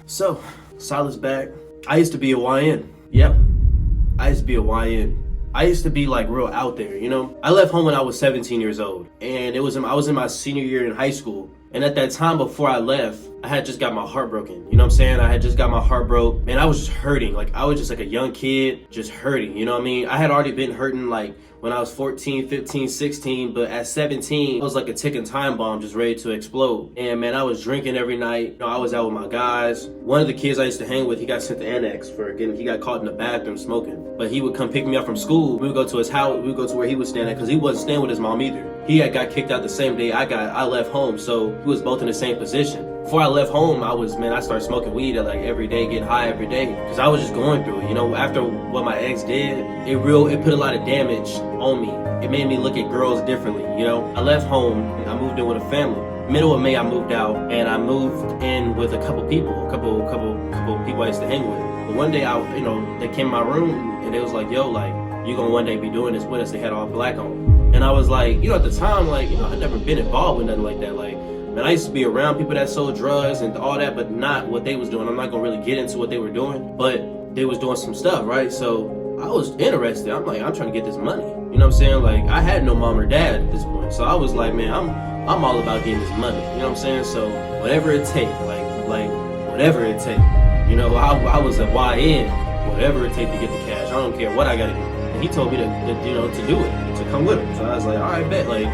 So, Silas back. I used to be a YN. Yep. I used to be a YN. I used to be like real out there, you know? I left home when I was 17 years old. And I was in my senior year in high school. And at that time before I left, I had just got my heart broken. You know what I'm saying? I had just got my heart broke. Man, I was just hurting. Like, I was just like a young kid, just hurting. You know what I mean? I had already been hurting like when I was 14, 15, 16. But at 17, I was like a ticking time bomb just ready to explode. And man, I was drinking every night. You know, I was out with my guys. One of the kids I used to hang with, he got sent to annex he got caught in the bathroom smoking. But he would come pick me up from school. We would go to his house. We would go to where he was staying at because he wasn't staying with his mom either. He had got kicked out the same day I left home. So we was both in the same position. Before I left home, I started smoking weed like every day, getting high every day. Cause I was just going through it. You know, after what my ex did, it put a lot of damage on me. It made me look at girls differently, you know? I left home, I moved in with a family. Middle of May, I moved out, and I moved in with a couple people I used to hang with. But one day, they came in my room, and they was like, yo, like, you gonna one day be doing this with us. They had all black on. And I was like, you know, at the time, like, you know, I'd never been involved with nothing like that. Like, man, I used to be around people that sold drugs and all that, but not what they was doing. I'm not gonna really get into what they were doing, but they was doing some stuff, right? So I was interested. I'm like, I'm trying to get this money. You know what I'm saying? Like, I had no mom or dad at this point. So I was like, man, I'm all about getting this money. You know what I'm saying? So whatever it take, like whatever it take. You know, I was a YN, whatever it take to get the cash. I don't care what I gotta do. And he told me to do it, to come with him. So I was like, all right, bet, like,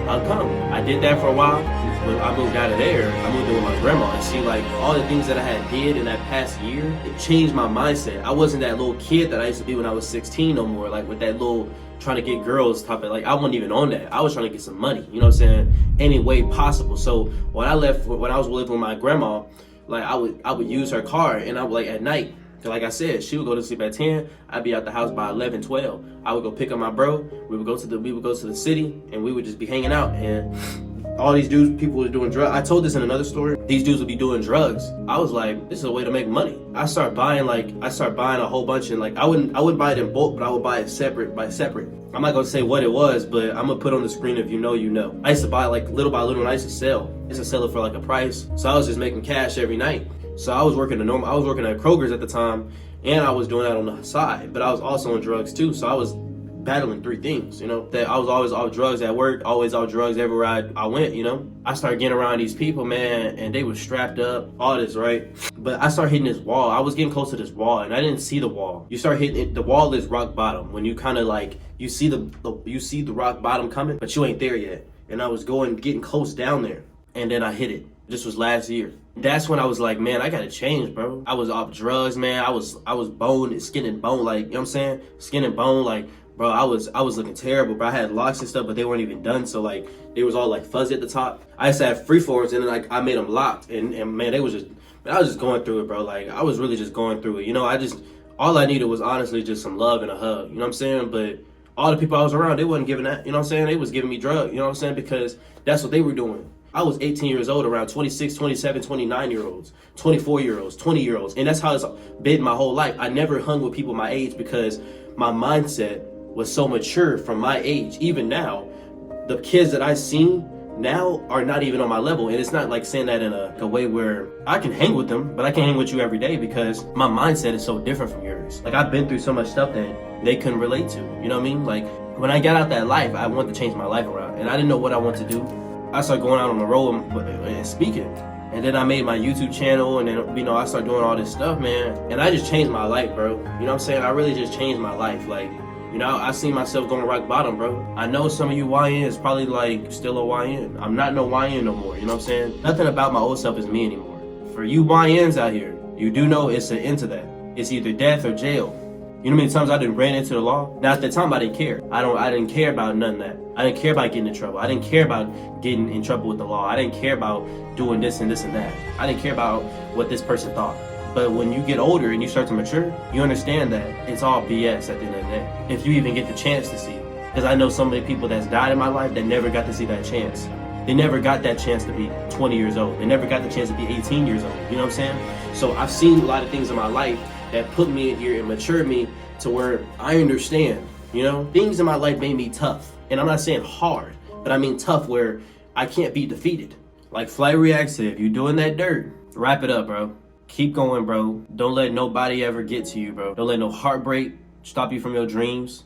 I'll come. I did that for a while. When I moved out of there, I moved in with my grandma, and see, like, all the things that I had did in that past year, it changed my mindset. I wasn't that little kid that I used to be when I was 16 no more, like with that little trying to get girls type of, like, I wasn't even on that. I was trying to get some money, you know what I'm saying, any way possible. So when I was living with my grandma, like, I would use her car, and I would, like, at night, like I said, she would go to sleep at 10. I'd be out the house by 11, 12. I would go pick up my bro. We would go to the city, and we would just be hanging out. And all these people were doing drugs. I told this in another story. These dudes would be doing drugs. I was like, this is a way to make money. I started buying a whole bunch, and like I wouldn't buy it in bulk, but I would buy it separate. I'm not gonna say what it was, but I'm gonna put on the screen if you know, you know. I used to buy like little by little, and I used to sell. I used to sell it for like a price. So I was just making cash every night. So I was working at Kroger's at the time, and I was doing that on the side, but I was also on drugs too. So I was battling three things, you know, that I was always off drugs at work, always off drugs everywhere I went, you know. I started getting around these people, man, and they were strapped up, all this, right? But I started hitting this wall. I was getting close to this wall, and I didn't see the wall. You start hitting it, the wall is rock bottom. When you kind of like, you see the rock bottom coming, but you ain't there yet. And I was getting close down there, and then I hit it. This was last year. That's when I was like, man, I gotta change, bro. I was off drugs, man. I was bone, skin and bone, like, you know what I'm saying? Skin and bone, like, bro, I was looking terrible, bro. I had locks and stuff, but they weren't even done, so like, they was all like fuzzy at the top. I used to have freeforms, and then like, I made them locked, and man, I was just going through it, bro. Like, I was really just going through it. You know, all I needed was honestly just some love and a hug, you know what I'm saying? But all the people I was around, they wasn't giving that, you know what I'm saying? They was giving me drugs, you know what I'm saying? Because that's what they were doing. I was 18 years old around 26, 27, 29-year-olds, 24-year-olds, 20-year-olds. And that's how it's been my whole life. I never hung with people my age because my mindset was so mature from my age. Even now, the kids that I've seen now are not even on my level. And it's not like saying that in a way where I can hang with them, but I can't hang with you every day because my mindset is so different from yours. Like, I've been through so much stuff that they couldn't relate to. You know what I mean? Like, when I got out that life, I wanted to change my life around. And I didn't know what I wanted to do. I started going out on the road and speaking. And then I made my YouTube channel, and then, you know, I started doing all this stuff, man. And I just changed my life, bro. You know what I'm saying? I really just changed my life. Like, you know, I see myself going rock bottom, bro. I know some of you YNs probably like still a YN. I'm not no YN no more, you know what I'm saying? Nothing about my old self is me anymore. For you YNs out here, you do know it's an end to that. It's either death or jail. You know how many times I done ran into the law? Now at the time I didn't care. I didn't care about none of that. I didn't care about getting in trouble. I didn't care about getting in trouble with the law. I didn't care about doing this and this and that. I didn't care about what this person thought. But when you get older and you start to mature, you understand that it's all BS at the end of the day. If you even get the chance to see it. Because I know so many people that's died in my life that never got to see that chance. They never got that chance to be 20 years old. They never got the chance to be 18 years old. You know what I'm saying? So I've seen a lot of things in my life that put me in here and matured me to where I understand, you know? Things in my life made me tough. And I'm not saying hard, but I mean tough where I can't be defeated. Like Flight Reacts said, if you're doing that dirt, wrap it up, bro. Keep going, bro. Don't let nobody ever get to you, bro. Don't let no heartbreak stop you from your dreams.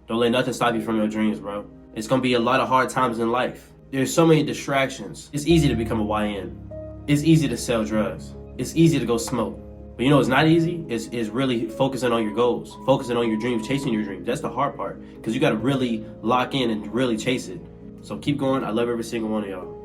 Don't let nothing stop you from your dreams, bro. It's gonna be a lot of hard times in life. There's so many distractions. It's easy to become a YN. It's easy to sell drugs. It's easy to go smoke. But you know what's not easy? Is really focusing on your goals, focusing on your dreams, chasing your dreams. That's the hard part, because you gotta really lock in and really chase it. So keep going. I love every single one of y'all.